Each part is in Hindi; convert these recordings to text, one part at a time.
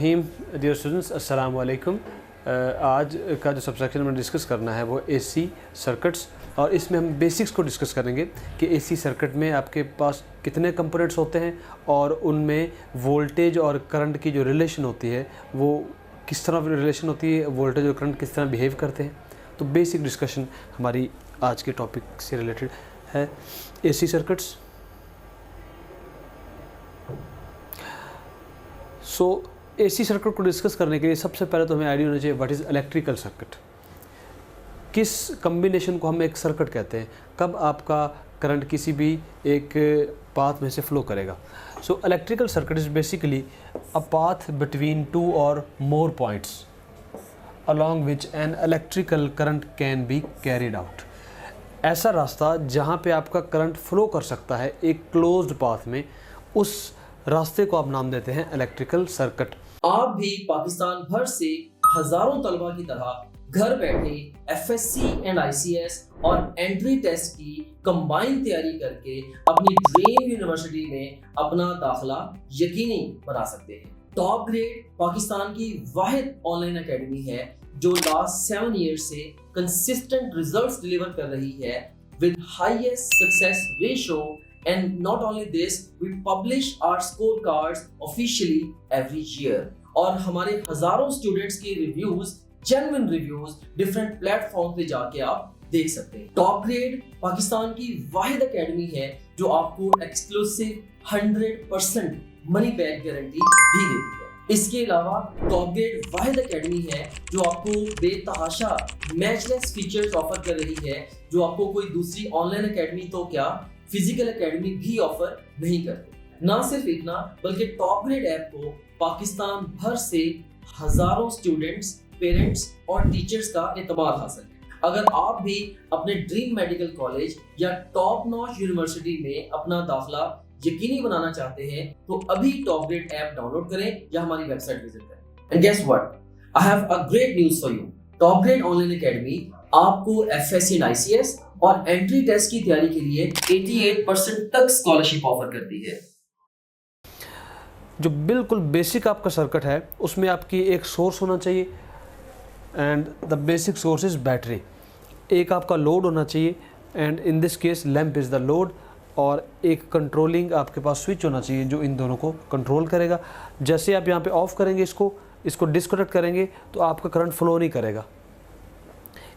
रहीम। डियर स्टूडेंट्स, अस्सलाम वालेकुम। आज का जो सबसेक्शन में डिस्कस करना है वो एसी सर्किट्स, और इसमें हम बेसिक्स को डिस्कस करेंगे कि एसी सर्किट में आपके पास कितने कंपोनेंट्स होते हैं और उनमें वोल्टेज और करंट की जो रिलेशन होती है वो किस तरह रिलेशन होती है, वोल्टेज और करंट किस तरह बिहेव करते हैं। तो बेसिक डिस्कशन हमारी आज के टॉपिक से रिलेटेड है एसी सर्किट्स। सो एसी सर्किट को डिस्कस करने के लिए सबसे पहले तो हमें आइडिया होना चाहिए व्हाट इज़ इलेक्ट्रिकल सर्किट। किस कम्बिनेशन को हम एक सर्किट कहते हैं, कब आपका करंट किसी भी एक पाथ में से फ्लो करेगा। So electrical circuit is basically a path between two or more points along which an electrical current can be carried out। ऐसा रास्ता जहाँ पे आपका करंट फ्लो कर सकता है एक क्लोज्ड पाथ में, उस रास्ते को आप नाम देते हैं इलेक्ट्रिकल सर्किट। आप भी पाकिस्तान भर से हजारों तलबा की तरह घर बैठे एफएससी एंड आईसीएस और एंट्री टेस्ट की कंबाइन तैयारी करके अपनी ड्रीम यूनिवर्सिटी में अपना दाखिला यकीनी बना सकते हैं। टॉप ग्रेड पाकिस्तान की वाहिद ऑनलाइन एकेडमी है जो लास्ट 7 ईयर्स से कंसिस्टेंट रिजल्ट्स डिलीवर कर रही है with highest success ratio. And not only this, we publish our scorecards officially every year। और हमारे हजारों स्टूडेंट्स के reviews, genuine reviews different platform पे जाके आप देख सकते हैं। टॉप ग्रेड पाकिस्तान की वाहिद एकेडमी है जो आपको एक्सक्लूसिव 100% मनी बैक गारंटी भी देती है। इसके अलावा टॉप ग्रेड वाहिद एकेडमी है जो आपको बेतहाशा मैचलेस फीचर्स ऑफर कर रही है, जो आपको कोई दूसरी ऑनलाइन एकेडमी तो क्या फिजिकल एकेडमी भी ऑफर नहीं करते। ना सिर्फ इतना, बल्कि टॉप ग्रेड ऐप को पाकिस्तान भर से हजारों स्टूडेंट्स, पेरेंट्स और टीचर्स का एतबार हासिल है। अगर आप भी अपने ड्रीम मेडिकल कॉलेज या टॉप नॉच यूनिवर्सिटी में अपना दाखिला यकीनी बनाना चाहते हैं तो अभी टॉप ग्रेड ऐप डाउनलोड करें या हमारी वेबसाइट विजिट करें। And guess what, I have a great news for you. Top grade online academy आपको एफएससी एंड आईसीएस और एंट्री टेस्ट की तैयारी के लिए 88% तक स्कॉलरशिप ऑफर करती है। जो बिल्कुल बेसिक आपका सर्किट है उसमें आपकी एक सोर्स होना चाहिए, and the basic source is battery. एक आपका लोड होना चाहिए, and in this case lamp is the load, और एक कंट्रोलिंग आपके पास स्विच होना चाहिए जो इन दोनों को कंट्रोल करेगा। जैसे आप यहाँ पे ऑफ करेंगे इसको डिस्कनेक्ट करेंगे तो आपका करंट फ्लो नहीं करेगा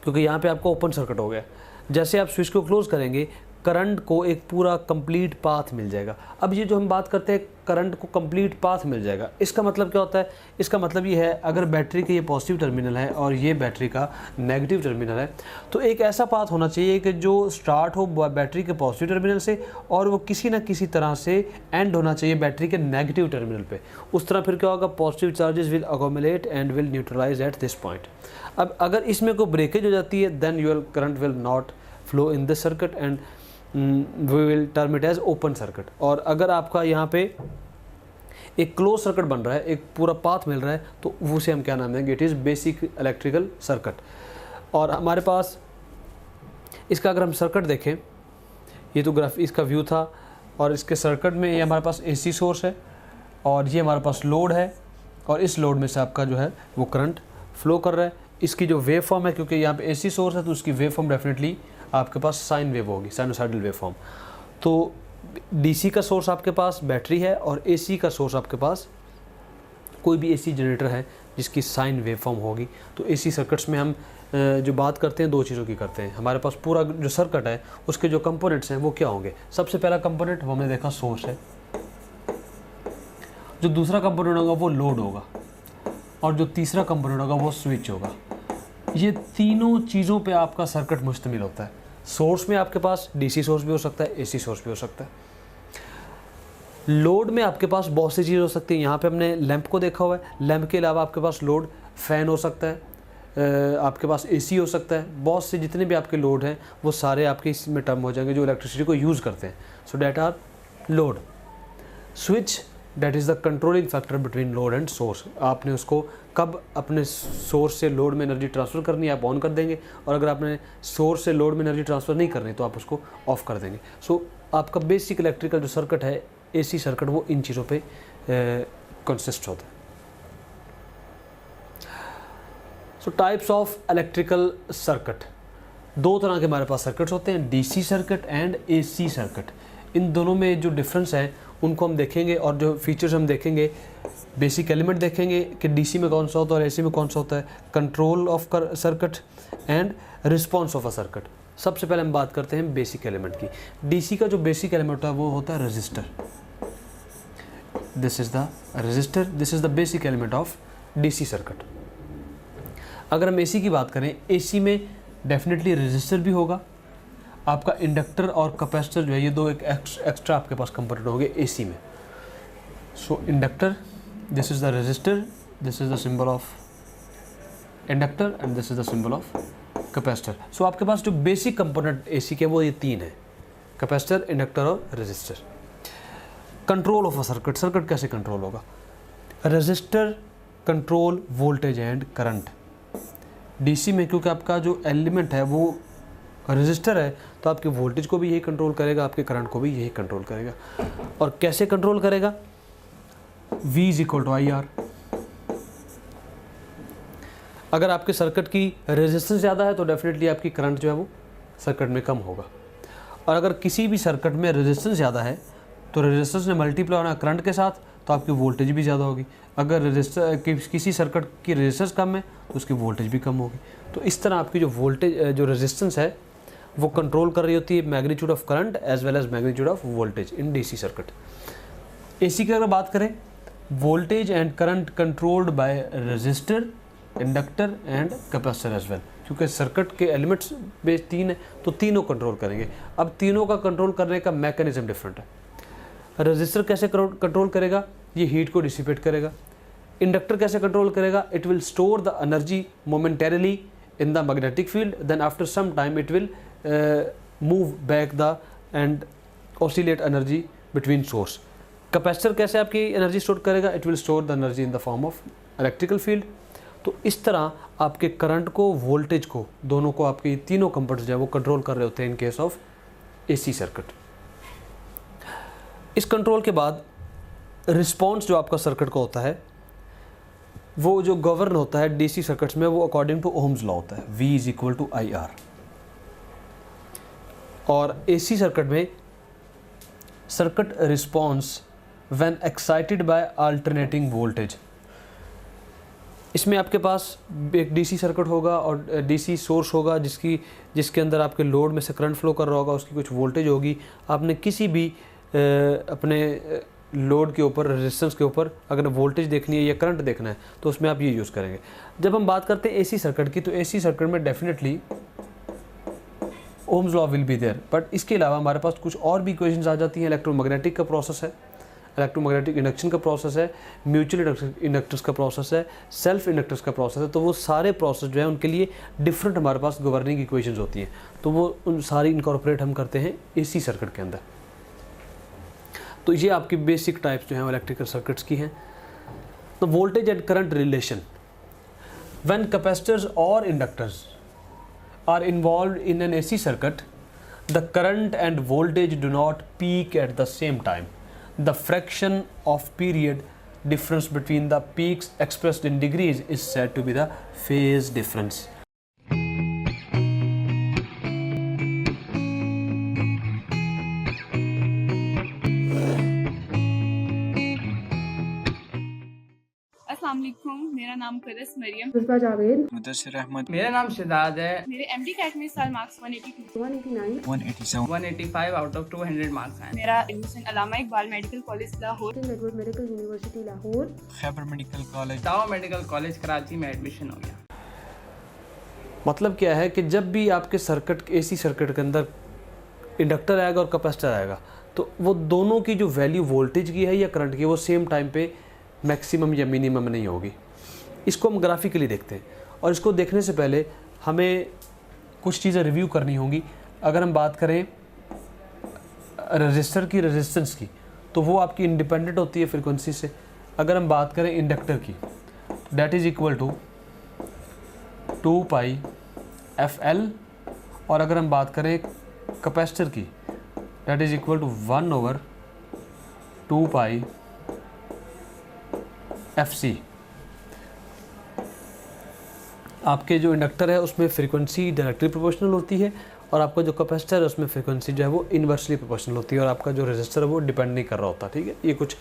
क्योंकि यहाँ पे आपका ओपन सर्किट हो गया। जैसे आप स्विच को क्लोज करेंगे करंट को एक पूरा कंप्लीट पाथ मिल जाएगा। अब ये जो हम बात करते हैं करंट को कंप्लीट पाथ मिल जाएगा, इसका मतलब क्या होता है? इसका मतलब ये है अगर बैटरी का ये पॉजिटिव टर्मिनल है और ये बैटरी का नेगेटिव टर्मिनल है तो एक ऐसा पाथ होना चाहिए कि जो स्टार्ट हो बैटरी के पॉजिटिव टर्मिनल से और वो किसी ना किसी तरह से एंड होना चाहिए बैटरी के नेगेटिव टर्मिनल पे। उस तरह फिर क्या होगा, positive charges will accumulate and will neutralise at this point. अब अगर इसमें कोई ब्रेकेज हो जाती है then your current will not flow in this circuit and we will term it as open circuit. और अगर आपका यहाँ पे एक क्लोज सर्किट बन रहा है, एक पूरा पाथ मिल रहा है, तो उसे हम क्या नाम देंगे? It is basic electrical circuit. और हमारे पास इसका अगर हम सर्किट देखें, ये तो ग्राफ इसका व्यू था, और इसके सर्किट में ये हमारे पास एसी सोर्स है और ये हमारे पास लोड है, और इस लोड में से आपका जो है वो करंट फ्लो कर रहा है। इसकी जो वेव फॉर्म है, क्योंकि यहाँ पे एसी सोर्स है तो उसकी वेव फॉर्म डेफिनेटली आपके पास साइन वेव होगी, साइनोसॉइडल वेव फॉर्म। तो डीसी का सोर्स आपके पास बैटरी है और एसी का सोर्स आपके पास कोई भी एसी जनरेटर है जिसकी साइन वेव फॉर्म होगी। तो एसी सर्किट्स में हम जो बात करते हैं दो चीज़ों की करते हैं। हमारे पास पूरा जो सर्किट है उसके जो कंपोनेंट्स हैं वो क्या होंगे? सबसे पहला कंपोनेंट वो हमने देखा सोर्स है, जो दूसरा कंपोनेंट होगा वो लोड होगा, और जो तीसरा कंपोनेंट होगा वो स्विच होगा। ये तीनों चीज़ों पे आपका सर्किट मुश्तमिल होता है। सोर्स में आपके पास डीसी सोर्स भी हो सकता है, एसी सोर्स भी हो सकता है। लोड में आपके पास बहुत सी चीज़ें हो सकती हैं। यहाँ पे हमने लैंप को देखा हुआ है। लैंप के अलावा आपके पास लोड फ़ैन हो सकता है, आपके पास एसी हो सकता है। बहुत से जितने भी आपके लोड हैं वो सारे आपके इसमें टर्म हो जाएंगे जो इलेक्ट्रिसिटी को यूज़ करते हैं। So that are load. Switch that is the controlling factor between load and source. आपने उसको कब अपने सोर्स से लोड में एनर्जी ट्रांसफ़र करनी है आप ऑन कर देंगे, और अगर आपने सोर्स से लोड में एनर्जी ट्रांसफ़र नहीं करनी तो आप उसको ऑफ़ कर देंगे। सो आपका बेसिक इलेक्ट्रिकल जो सर्किट है एसी सर्किट वो इन चीज़ों पे कंसिस्ट होता है। So types of electrical circuit, दो तरह के हमारे पास सर्किट्स होते हैं, DC circuit and AC circuit. इन दोनों में जो डिफरेंस है उनको हम देखेंगे और जो फीचर्स हम देखेंगे, बेसिक एलिमेंट देखेंगे कि डीसी में कौन सा होता है और एसी में कौन सा होता है, control of circuit and response of a circuit. सबसे पहले हम बात करते हैं बेसिक एलिमेंट की। डीसी का जो बेसिक एलिमेंट होता है वो होता है register. This is the resistor, this is the basic element of DC circuit. अगर हम एसी की बात करें, एसी में डेफिनेटली रजिस्टर भी होगा, आपका इंडक्टर और कैपेसिटर जो है ये दो एक एक्स्ट्रा आपके पास कंपोनेंट होंगे एसी में। So inductor, this is the resistor, this is the symbol of inductor and this is the symbol of capacitor. So आपके पास जो बेसिक कंपोनेंट एसी के वो ये तीन है, कैपेसिटर, इंडक्टर और register. Control of a circuit, circuit कैसे कंट्रोल होगा? Register control voltage and current. DC में क्योंकि आपका जो एलिमेंट है वो रजिस्टर है तो आपके वोल्टेज को भी यही कंट्रोल करेगा, आपके करंट को भी यही कंट्रोल करेगा। और कैसे कंट्रोल करेगा? V is equal to I R. अगर आपके सर्किट की रेजिस्टेंस ज़्यादा है तो डेफिनेटली आपकी करंट जो है वो सर्किट में कम होगा, और अगर किसी भी सर्किट में रेजिस्टेंस ज़्यादा है तो रेजिस्टेंस ने मल्टीप्लाई होना करंट के साथ तो आपकी वोल्टेज भी ज़्यादा होगी। अगर किसी सर्किट की रेजिस्टेंस कम है तो उसकी वोल्टेज भी कम होगी। तो इस तरह आपकी जो वोल्टेज जो रेजिस्टेंस है वो कंट्रोल कर रही होती है magnitude of current as well as magnitude of voltage in DC circuit. AC की अगर बात करें, voltage and current controlled by resistor, inductor and capacitor as well. क्योंकि सर्किट के एलिमेंट्स बेस तीन है तो तीनों कंट्रोल करेंगे। अब तीनों का कंट्रोल करने का मैकेनिज्म डिफरेंट है। रजिस्टर कैसे कंट्रोल करेगा? ये हीट को डिसिपेट करेगा। इंडक्टर कैसे कंट्रोल करेगा? It will store the energy momentarily in the magnetic field, then after some time it will move back the and oscillate energy between source. Capacitor कैसे आपकी एनर्जी स्टोर करेगा? It will store the energy in the form of electrical field. तो इस तरह आपके करंट को, वोल्टेज को, दोनों को आपके तीनों कंपोनेंट्स जो है वो कंट्रोल कर रहे होते हैं इन केस ऑफ एसी सर्किट। इस कंट्रोल के बाद रिस्पॉन्स जो आपका सर्किट को होता है वो जो गवर्न होता है डीसी सर्किट्स में वो अकॉर्डिंग टू ओम्स लॉ होता है, V is equal to I R. और एसी सर्किट में circuit response when excited by alternating voltage. इसमें आपके पास एक डीसी सर्किट होगा और डीसी सोर्स होगा जिसके अंदर आपके लोड में से करंट फ्लो कर रहा होगा, उसकी कुछ वोल्टेज होगी। आपने किसी भी अपने लोड के ऊपर, रेजिस्टेंस के ऊपर अगर वोल्टेज देखनी है या करंट देखना है तो उसमें आप ये यूज़ करेंगे। जब हम बात करते हैं एसी सर्किट की, तो एसी सर्किट में definitely Ohm's law will be there, but इसके अलावा हमारे पास कुछ और भी इक्वेशंस आ जाती हैं। इलेक्ट्रोमैग्नेटिक का प्रोसेस है, इलेक्ट्रोमैग्नेटिक इंडक्शन का प्रोसेस है, म्यूचुअल इंडक्टर्स का प्रोसेस है, सेल्फ इंडक्टर्स का प्रोसेस है। तो वो सारे प्रोसेस जो है उनके लिए डिफरेंट हमारे पास गवर्निंग इक्वेशंस होती हैं, तो वो उन सारी इनकॉर्पोरेट हम करते हैं एसी सर्किट के अंदर। तो ये आपकी बेसिक टाइप्स जो हैं इलेक्ट्रिकल सर्किट्स की हैं। तो voltage and current relation, when capacitors और inductors are involved in an AC circuit, the current and voltage do not peak at the same time. The fraction of period difference between the peaks expressed in degrees is said to be the phase difference. अस्सलाम वालेकुम, मेरा नाम करस मरियम, पुष्पा जावेद, मुदस्सिर अहमद, मेरा नाम शिदाद है। मेरे एमडी कैट में इस साल मार्क्स 182, 189, 187, 185 आउट ऑफ 200 मार्क्स हैं। मेरा admission Allama Iqbal medical college Lahore, Edward medical university Lahore, Khyber medical college, टावा मेडिकल कॉलेज कराची में एडमिशन हो गया। मतलब क्या है कि जब भी आपके सर्किट, एसी सर्किट के अंदर इंडक्टर आएगा और कैपेसिटर आएगा तो वो दोनों की जो वैल्यू वोल्टेज की है या करंट की है वो सेम टाइम पे मैक्सिमम या मिनिमम नहीं होगी। इसको हम ग्राफिकली देखते हैं, और इसको देखने से पहले हमें कुछ चीज़ें रिव्यू करनी होंगी। अगर हम बात करें रजिस्टर की रेजिस्टेंस की तो वो आपकी इंडिपेंडेंट होती है फ्रीक्वेंसी से। अगर हम बात करें इंडक्टर की, that is equal to 2 pi FL, और अगर हम बात करें कैपेसिटर की, that is equal to 1/2 pi FC। आपके जो इंडक्टर है उसमें फ्रीक्वेंसी डायरेक्टली प्रोपोर्शनल होती है, और आपका जो कैपेसिटर है उसमें फ्रीक्वेंसी जो है वो इन्वर्सली प्रोपोर्शनल होती है, और आपका जो रेजिस्टर है वो डिपेंड नहीं कर रहा होता। ठीक है, ये कुछ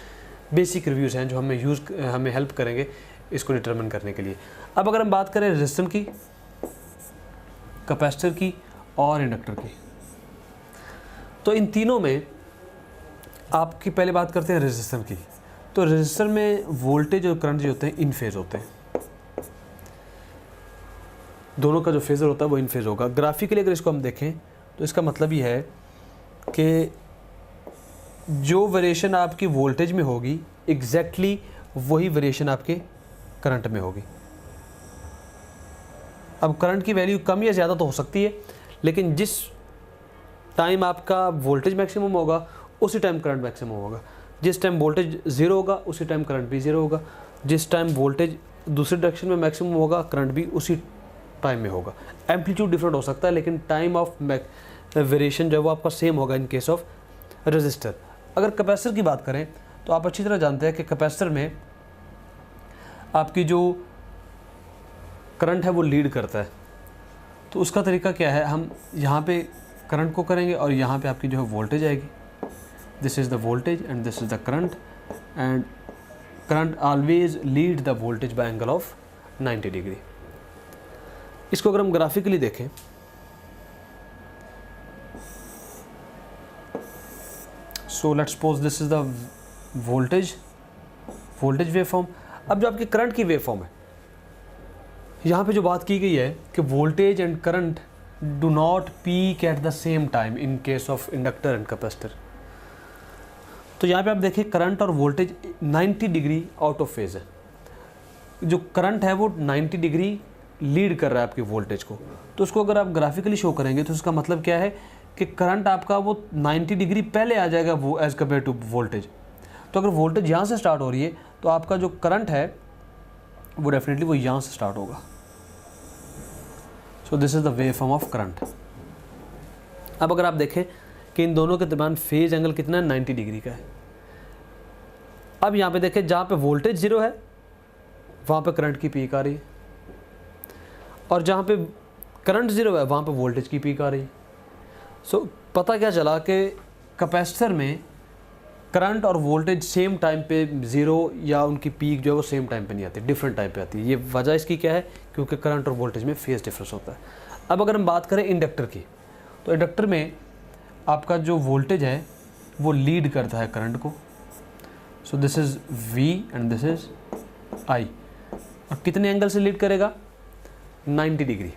बेसिक रिव्यूज़ हैं जो हमें हेल्प करेंगे इसको डिटरमिन करने के लिए। अब अगर हम बात करें रेजिस्टर की, कैपेसिटर की और इंडक्टर की, तो इन तीनों में आपकी पहले बात करते हैं रेजिस्टर की। तो रेजिस्टर में वोल्टेज और करंट जो होते हैं इन फेज़ होते हैं, दोनों का जो फेज़र होता है वो इन फेज़ होगा। ग्राफिकली अगर इसको हम देखें तो इसका मतलब ये है कि जो वेरिएशन आपकी वोल्टेज में होगी एग्जैक्टली वही वेरिएशन आपके करंट में होगी। अब करंट की वैल्यू कम या ज़्यादा तो हो सकती है, लेकिन जिस टाइम आपका वोल्टेज मैक्सिमम होगा उसी टाइम करंट मैक्सिमम होगा। जिस टाइम वोल्टेज ज़ीरो होगा उसी टाइम करंट भी ज़ीरो होगा। जिस टाइम वोल्टेज दूसरी डायरेक्शन में मैक्सिमम होगा करंट भी उसी टाइम में होगा। एम्पलीट्यूड डिफरेंट हो सकता है, लेकिन टाइम ऑफ वेरिएशन जो है वो आपका सेम होगा इन केस ऑफ रेजिस्टर। अगर कैपेसिटर की बात करें तो आप अच्छी तरह जानते हैं कि कैपेसिटर में आपकी जो करंट है वो लीड करता है। तो उसका तरीका क्या है, हम यहाँ पे करंट को करेंगे और यहाँ पे आपकी जो है वोल्टेज आएगी। This is the voltage and this is the current, and current always lead the voltage bye angle of 90 degree. इसको अगर हम ग्राफिकली देखें so let's suppose this is the voltage waveform. अब जो आपकी करंट की वेवफॉर्म है, यहाँ पे जो बात की गई है कि voltage and current do not peak at the same time in case of inductor and capacitor. तो यहाँ पे आप देखिए करंट और voltage 90 degree out of phase है। जो करंट है वो 90 डिग्री लीड कर रहा है आपकी वोल्टेज को। तो उसको अगर आप ग्राफिकली शो करेंगे तो उसका मतलब क्या है कि करंट आपका वो 90 डिग्री पहले आ जाएगा वो एज़ कम्पेयर टू वोल्टेज। तो अगर वोल्टेज यहाँ से स्टार्ट हो रही है तो आपका जो करंट है वो डेफिनेटली वो यहाँ से स्टार्ट होगा। So this is the wave form of current. अब अगर आप देखें कि इन दोनों के दरमियान फेज एंगल कितना है, 90 डिग्री का है। अब यहाँ पे देखें जहाँ पे वोल्टेज ज़ीरो है वहाँ पे करंट की पीक आ रही है, और जहाँ पे करंट ज़ीरो है वहाँ पे वोल्टेज की पीक आ रही है। सो पता क्या चला कि कैपेसिटर में करंट और वोल्टेज सेम टाइम पे ज़ीरो या उनकी पीक जो है वो सेम टाइम पे नहीं आती, डिफरेंट टाइम पे आती है। ये वजह इसकी क्या है, क्योंकि करंट और वोल्टेज में फेज डिफरेंस होता है। अब अगर हम बात करें इंडक्टर की, तो इंडक्टर में आपका जो वोल्टेज है वो लीड करता है करंट को। So this is V and this is I। और कितने एंगल से लीड करेगा, 90 डिग्री।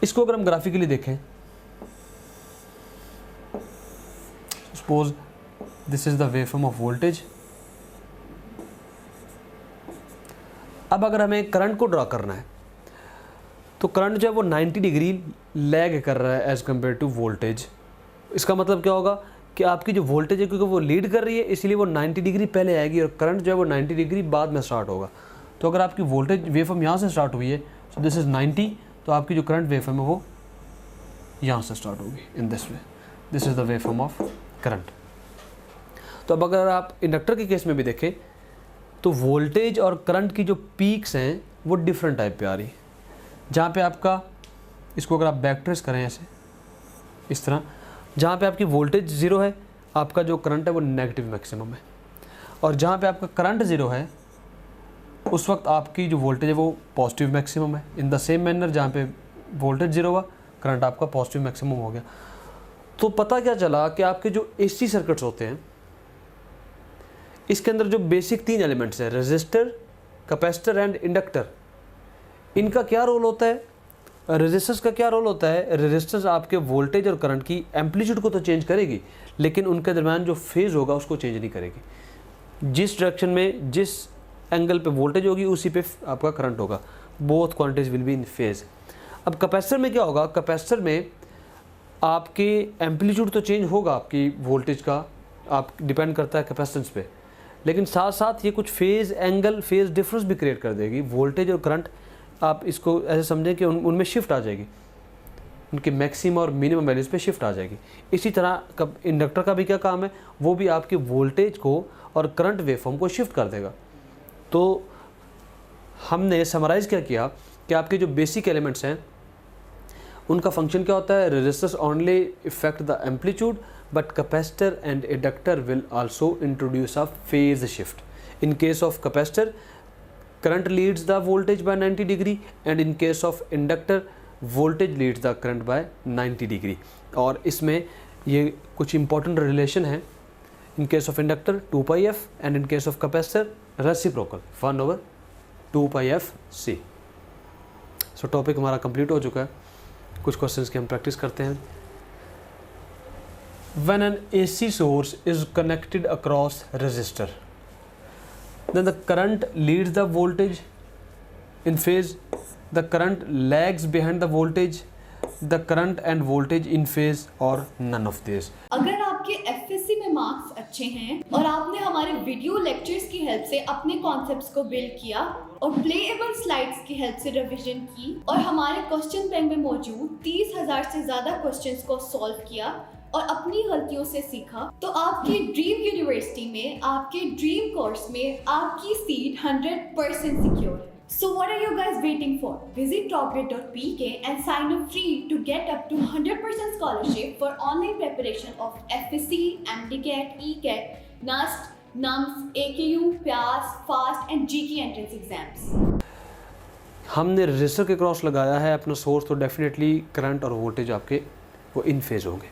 इसको अगर हम ग्राफिकली देखें, suppose this is the waveform of voltage. अब अगर हमें करंट को ड्रा करना है तो करंट जो है वो 90 डिग्री लैग कर रहा है एज कम्पेयर टू वोल्टेज। इसका मतलब क्या होगा कि आपकी जो वोल्टेज है क्योंकि वो लीड कर रही है इसलिए वो 90 डिग्री पहले आएगी और करंट जो है वो 90 डिग्री बाद में स्टार्ट होगा। तो अगर आपकी वोल्टेज वेवफॉर्म यहाँ से स्टार्ट हुई है, सो दिस इज़ 90, तो आपकी जो करंट वेवफॉर्म है वो यहाँ से स्टार्ट होगी in this way. This is the waveform of current. तो अब अगर आप इंडक्टर के केस में भी देखें तो वोल्टेज और करंट की जो पीक्स हैं वो डिफरेंट टाइप पे आ रही है। जहाँ पे आपका, इसको अगर आप बैक ट्रेस करें ऐसे इस तरह, जहाँ पे आपकी वोल्टेज ज़ीरो है आपका जो करंट है वो नेगेटिव मैक्सिमम है, और जहाँ पे आपका करंट ज़ीरो है उस वक्त आपकी जो वोल्टेज है वो पॉजिटिव मैक्सिमम है। इन द सेम मैनर जहाँ पे वोल्टेज ज़ीरो हुआ करंट आपका पॉजिटिव मैक्सिमम हो गया। तो पता क्या चला कि आपके जो AC सर्किट्स होते हैं इसके अंदर जो बेसिक 3 एलिमेंट्स हैं, रेजिस्टर, कैपेसिटर एंड इंडक्टर, इनका क्या रोल होता है। रेजिस्टर्स का क्या रोल होता है, रेजिस्टर्स आपके वोल्टेज और करंट की एम्पलीट्यूड को तो चेंज करेगी लेकिन उनके दरम्यान जो फेज़ होगा उसको चेंज नहीं करेगी। जिस डायरेक्शन में जिस एंगल पे वोल्टेज होगी उसी पे आपका करंट होगा। Both quantities will be in phase. अब कैपेसिटर में क्या होगा, कैपेसिटर में आपके एम्पलीट्यूड तो चेंज होगा आपकी वोल्टेज का, आप डिपेंड करता है कैपेसिटेंस पे, लेकिन साथ साथ ये कुछ फेज़ एंगल फेज़ डिफरेंस भी क्रिएट कर देगी। वोल्टेज और करंट आप इसको ऐसे समझें कि उनमें शिफ्ट आ जाएगी, उनके मैक्सिमम और मिनिमम वैल्यूज़ पे शिफ्ट आ जाएगी। इसी तरह इंडक्टर का भी क्या काम है, वो भी आपके वोल्टेज को और करंट वेवफॉर्म को शिफ्ट कर देगा। तो हमने समराइज़ क्या किया कि आपके जो बेसिक एलिमेंट्स हैं उनका फंक्शन क्या होता है, resistors only effect the amplitude but capacitor and inductor will also introduce a phase shift. In case of capacitor current leads the voltage by 90 degree and in case of inductor voltage leads the current by 90 degree. और इसमें ये कुछ इंपॉर्टेंट रिलेशन है। In case of inductor 2πf and in case of capacitor reciprocal 1/2πfc। So topic हमारा कंप्लीट हो चुका है। कुछ क्वेश्चंस की हम प्रैक्टिस करते हैं। When an AC source is connected across resistor, then the current leads the voltage in phase, the current lags behind the voltage, the current and voltage in phase or none of these. अगर आपके एफएससी में मार्क्स अच्छे हैं और आपने हमारे वीडियो लेक्चर्स की हेल्प से अपने कॉन्सेप्ट्स को बिल्ड किया और प्लेएबल स्लाइड्स की हेल्प से रिवीजन की और हमारे क्वेश्चन बैंक में मौजूद 30,000 से ज्यादा क्वेश्चंस को सॉल्व किया और अपनी गलतियों से सीखा, तो आपकी ड्रीम यूनिवर्सिटी में, आपके ड्रीम कोर्स में आपकी सीट 100% सिक्योर है। So what are you guys waiting for? Visit topgrade.pk and sign up free to get up to 100% scholarship for online preparation of FSC, MDCAT, ECAT, NUST, NUMS, AKU, PAS, FAST and GK entrance exams. हमने रेजिस्टर के क्रॉस लगाया है अपना सोर्स, तो डेफिनेटली करंट और वोल्टेज आपके वो इन फेज होंगे।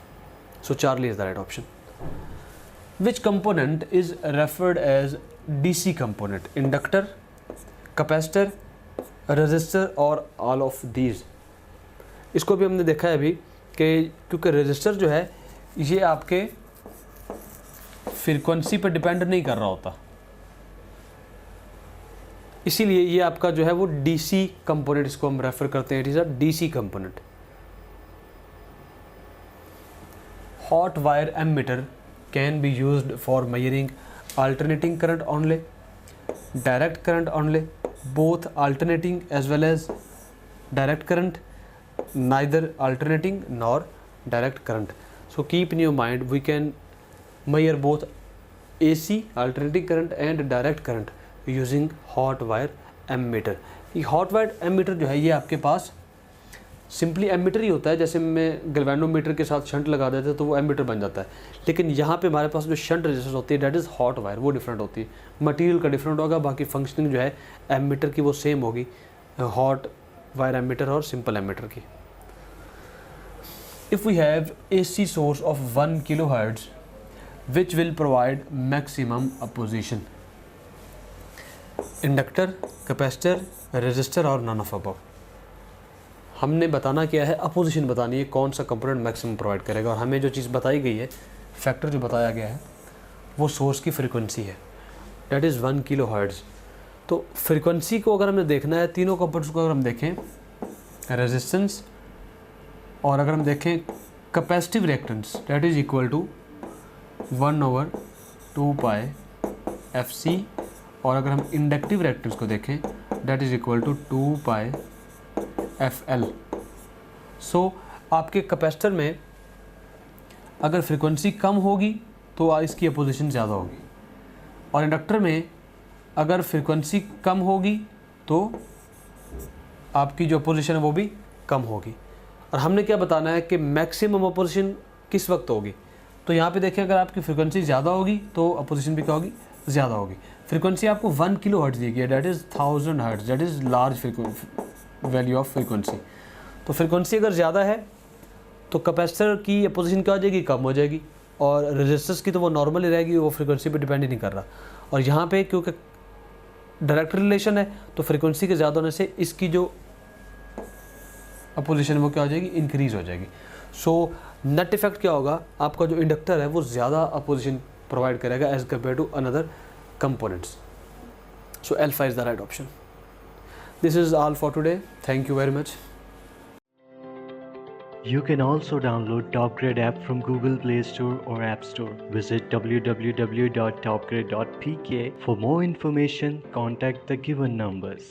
So Charlie is the right option. Which component is referred as DC component? Inductor, capacitor, resistor or all of these. इसको भी हमने देखा है अभी कि क्योंकि रेजिस्टर जो है ये आपके फ्रीक्वेंसी पर डिपेंड नहीं कर रहा होता, इसीलिए ये आपका जो है वो डीसी कंपोनेंट, इसको हम रेफर करते हैं, it is a DC component. Hot wire ammeter can be used for measuring alternating current only, direct current only, both alternating as well as direct current, neither alternating nor direct current. So keep in your mind, we can measure both AC alternating current and direct current using hot wire ammeter. ये hot wire ammeter जो है ये आपके पास सिंपली एमीटर ही होता है। जैसे मैं गैल्वेनोमीटर के साथ शंट लगा देते तो वो एमीटर बन जाता है, लेकिन यहाँ पे हमारे पास जो शंट रेजिस्टेंस होती है डेट इज़ हॉट वायर, वो डिफरेंट होती है, मटेरियल का डिफरेंट होगा, बाकी फंक्शनिंग जो है एमीटर की वो सेम होगी, हॉट वायर एमीटर और सिंपल एमीटर की। If we have AC source of 1 kHz which will provide maximum opposition, inductor, capacitor, resistor और नन ऑफ अबव। हमने बताना क्या है, अपोजिशन बतानी है, कौन सा कंपोनेंट मैक्सिमम प्रोवाइड करेगा। और हमें जो चीज़ बताई गई है, फैक्टर जो बताया गया है वो सोर्स की फ्रीक्वेंसी है, डेट इज़ 1 kHz। तो फ्रीक्वेंसी को अगर हमें देखना है, तीनों कंपोनेंट्स को अगर हम देखें, रेजिस्टेंस और अगर हम देखें capacitive reactance, that is equal to 1/2πfc, और अगर हम इंडक्टिव रिएक्टेंस को देखें that is equal to 2πfl। So आपके कैपेसिटर में अगर फ्रीक्वेंसी कम होगी तो इसकी अपोजिशन ज़्यादा होगी, और इंडक्टर में अगर फ्रीक्वेंसी कम होगी तो आपकी जो अपोजिशन है वो भी कम होगी। और हमने क्या बताना है कि मैक्सिमम अपोजिशन किस वक्त होगी। तो यहाँ पे देखें, अगर आपकी फ्रीक्वेंसी ज़्यादा होगी तो अपोजिशन भी क्या होगी, ज़्यादा होगी। फ्रीक्वेंसी आपको 1 kHz दी गई है, that is 1000 Hz, that is large value of frequency. तो फ्रीक्वेंसी अगर ज़्यादा है तो कैपेसिटर की अपोजिशन क्या हो जाएगी, कम हो जाएगी, और रेजिस्टेंस की तो वो नॉर्मल ही रहेगी, वो फ्रीक्वेंसी पे डिपेंड ही नहीं कर रहा। और यहाँ पे क्योंकि डायरेक्ट रिलेशन है तो फ्रीक्वेंसी के ज़्यादा होने से इसकी जो अपोजिशन वो क्या हो जाएगी, इंक्रीज़ हो जाएगी। सो नेट इफेक्ट क्या होगा, आपका जो इंडक्टर है वो ज़्यादा अपोजिशन प्रोवाइड करेगा as compare to another components. So alpha is the right option. This is all for today. Thank you very much. You can also download TopGrade app from Google Play Store or App Store. Visit www.topgrade.pk for more information. Contact the given numbers.